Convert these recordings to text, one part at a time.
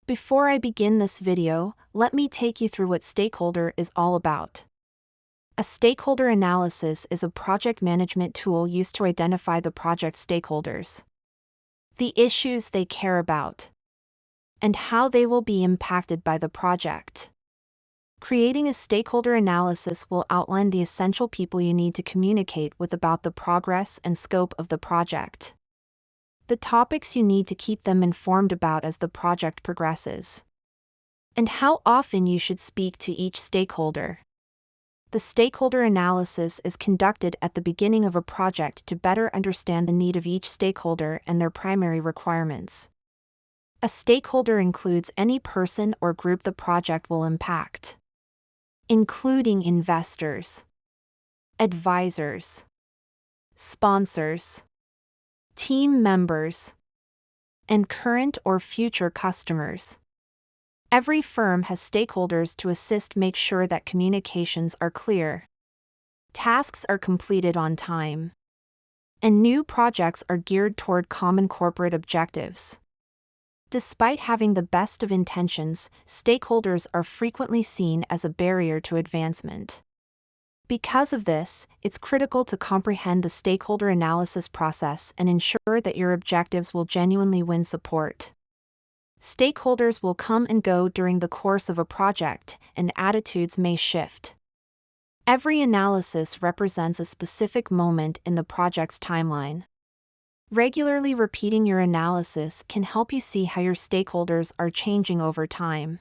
Before I begin this video, let me take you through what stakeholder is all about. A stakeholder analysis is a project management tool used to identify the project stakeholders, the issues they care about, and how they will be impacted by the project. Creating a stakeholder analysis will outline the essential people you need to communicate with about the progress and scope of the project, the topics you need to keep them informed about as the project progresses, and how often you should speak to each stakeholder. The stakeholder analysis is conducted at the beginning of a project to better understand the need of each stakeholder and their primary requirements. A stakeholder includes any person or group the project will impact, including investors, advisors, sponsors, team members, and current or future customers. Every firm has stakeholders to assist make sure that communications are clear, tasks are completed on time, and new projects are geared toward common corporate objectives. Despite having the best of intentions, stakeholders are frequently seen as a barrier to advancement. Because of this, it's critical to comprehend the stakeholder analysis process and ensure that your objectives will genuinely win support. Stakeholders will come and go during the course of a project, and attitudes may shift. Every analysis represents a specific moment in the project's timeline. Regularly repeating your analysis can help you see how your stakeholders are changing over time,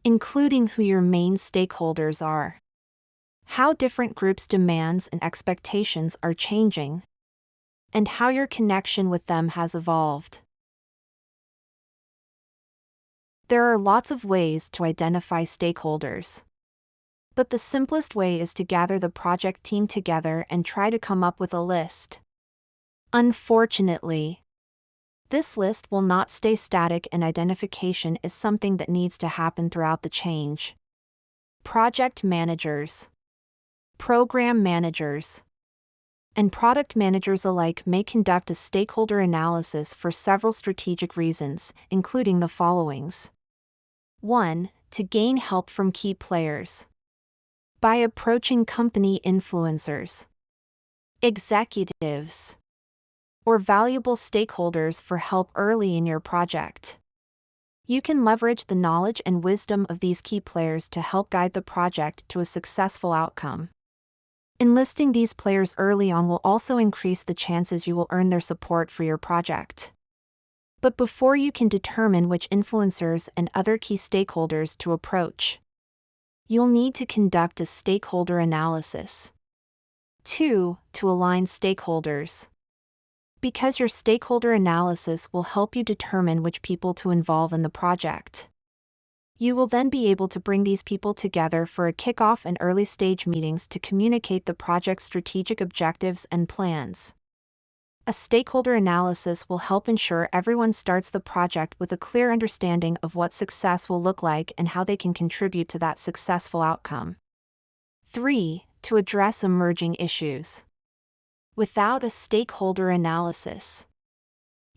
including who your main stakeholders are, how different groups' demands and expectations are changing, and how your connection with them has evolved. There are lots of ways to identify stakeholders, but the simplest way is to gather the project team together and try to come up with a list. Unfortunately, this list will not stay static, and identification is something that needs to happen throughout the change. Project managers, program managers, and product managers alike may conduct a stakeholder analysis for several strategic reasons, including the followings. 1. To gain help from key players. By approaching company influencers, executives, or valuable stakeholders for help early in your project. You can leverage the knowledge and wisdom of these key players to help guide the project to a successful outcome. Enlisting these players early on will also increase the chances you will earn their support for your project. But before you can determine which influencers and other key stakeholders to approach, you'll need to conduct a stakeholder analysis. 2. To align stakeholders. Because your stakeholder analysis will help you determine which people to involve in the project, you will then be able to bring these people together for a kickoff and early stage meetings to communicate the project's strategic objectives and plans. A stakeholder analysis will help ensure everyone starts the project with a clear understanding of what success will look like and how they can contribute to that successful outcome. 3. To address emerging issues. Without a stakeholder analysis,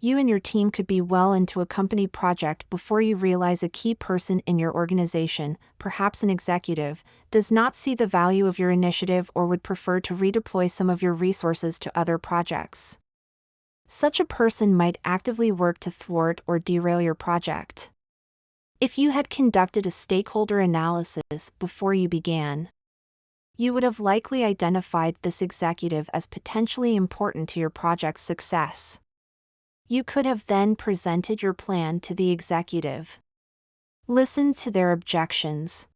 you and your team could be well into a company project before you realize a key person in your organization, perhaps an executive, does not see the value of your initiative or would prefer to redeploy some of your resources to other projects. Such a person might actively work to thwart or derail your project. If you had conducted a stakeholder analysis before you began, you would have likely identified this executive as potentially important to your project's success. You could have then presented your plan to the executive, listened to their objections,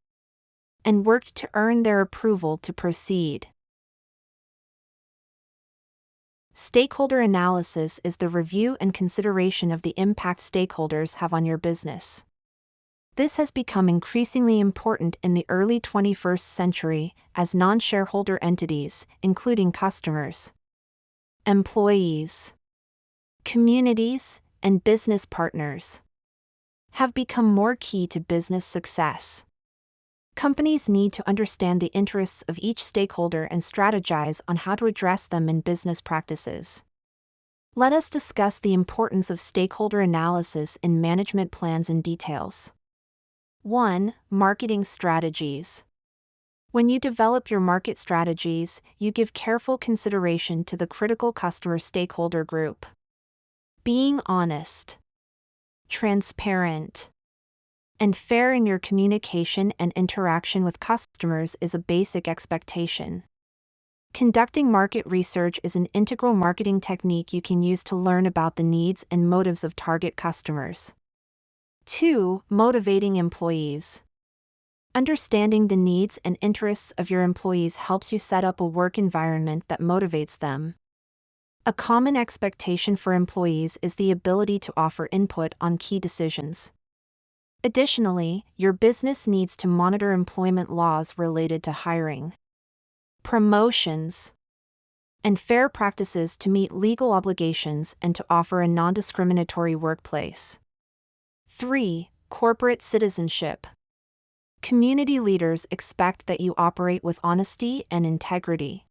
and worked to earn their approval to proceed. Stakeholder analysis is the review and consideration of the impact stakeholders have on your business. This has become increasingly important in the early 21st century as non-shareholder entities, including customers, employees, communities, and business partners, have become more key to business success. Companies need to understand the interests of each stakeholder and strategize on how to address them in business practices. Let us discuss the importance of stakeholder analysis in management plans and details. 1. Marketing strategies. When you develop your market strategies, you give careful consideration to the critical customer stakeholder group. Being honest, transparent, and fair in your communication and interaction with customers is a basic expectation. Conducting market research is an integral marketing technique you can use to learn about the needs and motives of target customers. 2. Motivating employees. Understanding the needs and interests of your employees helps you set up a work environment that motivates them. A common expectation for employees is the ability to offer input on key decisions. Additionally, your business needs to monitor employment laws related to hiring, promotions, and fair practices to meet legal obligations and to offer a non-discriminatory workplace. 3. Corporate citizenship. Community leaders expect that you operate with honesty and integrity.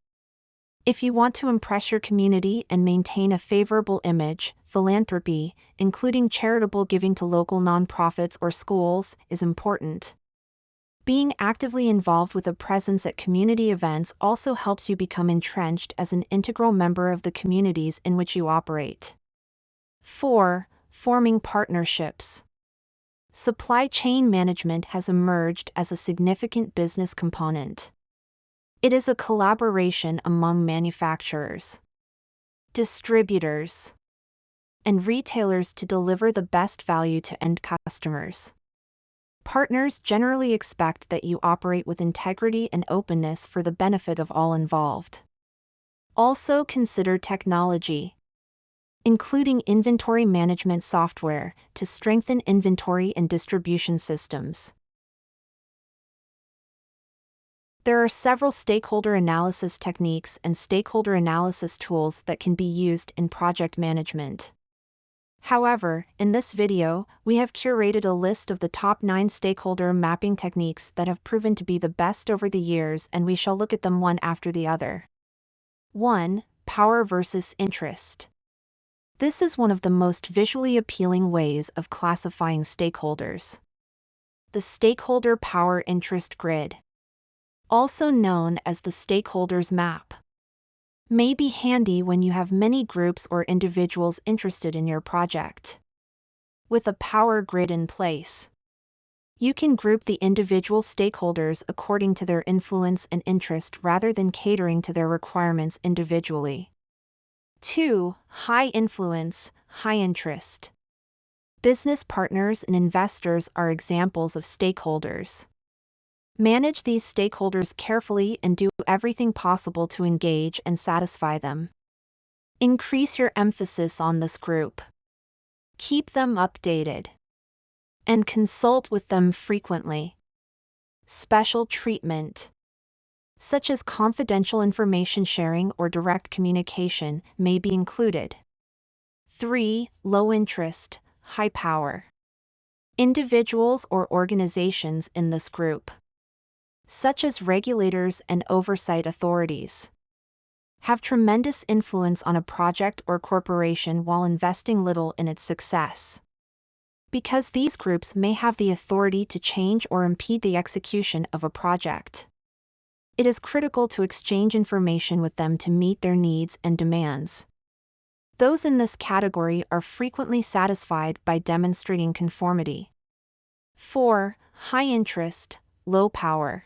If you want to impress your community and maintain a favorable image, philanthropy, including charitable giving to local nonprofits or schools, is important. Being actively involved with a presence at community events also helps you become entrenched as an integral member of the communities in which you operate. 4. Forming partnerships. Supply chain management has emerged as a significant business component. It is a collaboration among manufacturers, distributors, and retailers to deliver the best value to end customers. Partners generally expect that you operate with integrity and openness for the benefit of all involved. Also consider technology, including inventory management software, to strengthen inventory and distribution systems. There are several stakeholder analysis techniques and stakeholder analysis tools that can be used in project management. However, in this video, we have curated a list of the top 9 stakeholder mapping techniques that have proven to be the best over the years, and we shall look at them one after the other. 1. Power versus interest. This is one of the most visually appealing ways of classifying stakeholders. The stakeholder power interest grid, also known as the stakeholders map, may be handy when you have many groups or individuals interested in your project. With a power grid in place, you can group the individual stakeholders according to their influence and interest rather than catering to their requirements individually. 2. High influence, high interest. Business partners and investors are examples of stakeholders. Manage these stakeholders carefully and do everything possible to engage and satisfy them. Increase your emphasis on this group. Keep them updated, and consult with them frequently. Special treatment, such as confidential information sharing or direct communication, may be included. 3. Low interest, high power. Individuals or organizations in this group, such as regulators and oversight authorities, have tremendous influence on a project or corporation while investing little in its success. Because these groups may have the authority to change or impede the execution of a project, it is critical to exchange information with them to meet their needs and demands. Those in this category are frequently satisfied by demonstrating conformity. 4. High interest, low power.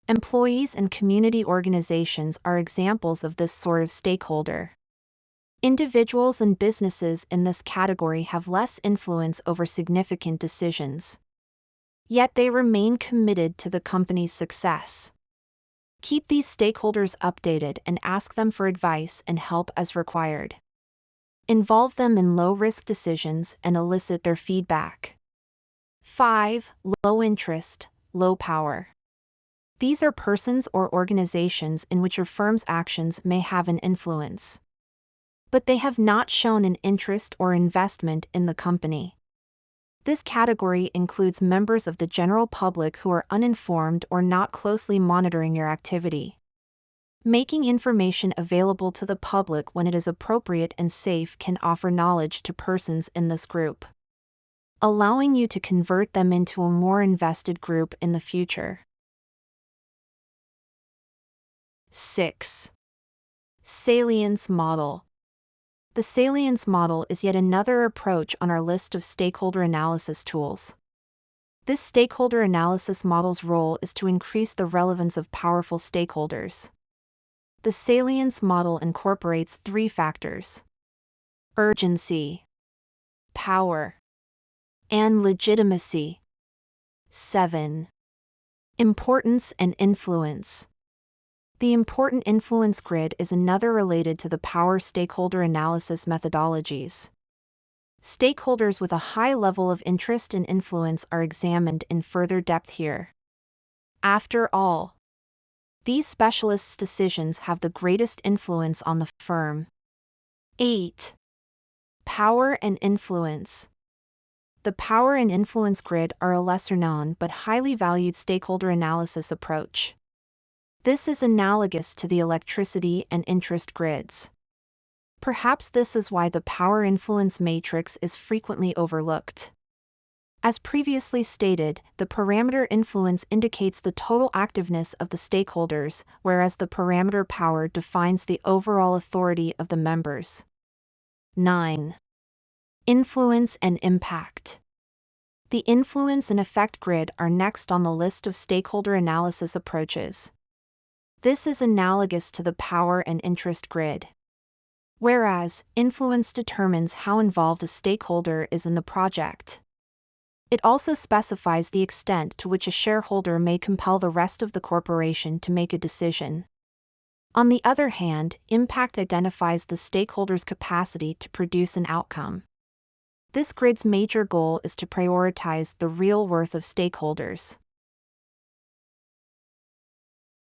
Employees and community organizations are examples of this sort of stakeholder. Individuals and businesses in this category have less influence over significant decisions, yet they remain committed to the company's success. Keep these stakeholders updated and ask them for advice and help as required. Involve them in low-risk decisions and elicit their feedback. 5. Low interest, low power. These are persons or organizations in which your firm's actions may have an influence, but they have not shown an interest or investment in the company. This category includes members of the general public who are uninformed or not closely monitoring your activity. Making information available to the public when it is appropriate and safe can offer knowledge to persons in this group, allowing you to convert them into a more invested group in the future. 6. Salience model. The salience model is yet another approach on our list of stakeholder analysis tools. This stakeholder analysis model's role is to increase the relevance of powerful stakeholders. The salience model incorporates 3 factors: urgency, power, and legitimacy. 7. Importance and influence. The important influence grid is another related to the power stakeholder analysis methodologies. Stakeholders with a high level of interest and influence are examined in further depth here. After all, these specialists' decisions have the greatest influence on the firm. 8. Power and influence. The power and influence grid are a lesser-known but highly valued stakeholder analysis approach. This is analogous to the electricity and interest grids. Perhaps this is why the power influence matrix is frequently overlooked. As previously stated, the parameter influence indicates the total activeness of the stakeholders, whereas the parameter power defines the overall authority of the members. 9. Influence and impact. The influence and effect grid are next on the list of stakeholder analysis approaches. This is analogous to the power and interest grid. Whereas, influence determines how involved a stakeholder is in the project. It also specifies the extent to which a shareholder may compel the rest of the corporation to make a decision. On the other hand, impact identifies the stakeholder's capacity to produce an outcome. This grid's major goal is to prioritize the real worth of stakeholders.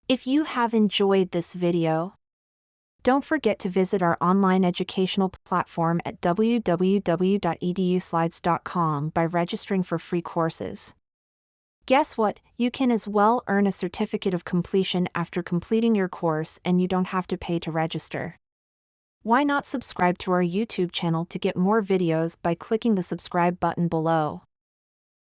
If you have enjoyed this video, don't forget to visit our online educational platform at www.eduslides.com by registering for free courses. Guess what? You can as well earn a certificate of completion after completing your course, and you don't have to pay to register. Why not subscribe to our YouTube channel to get more videos by clicking the subscribe button below?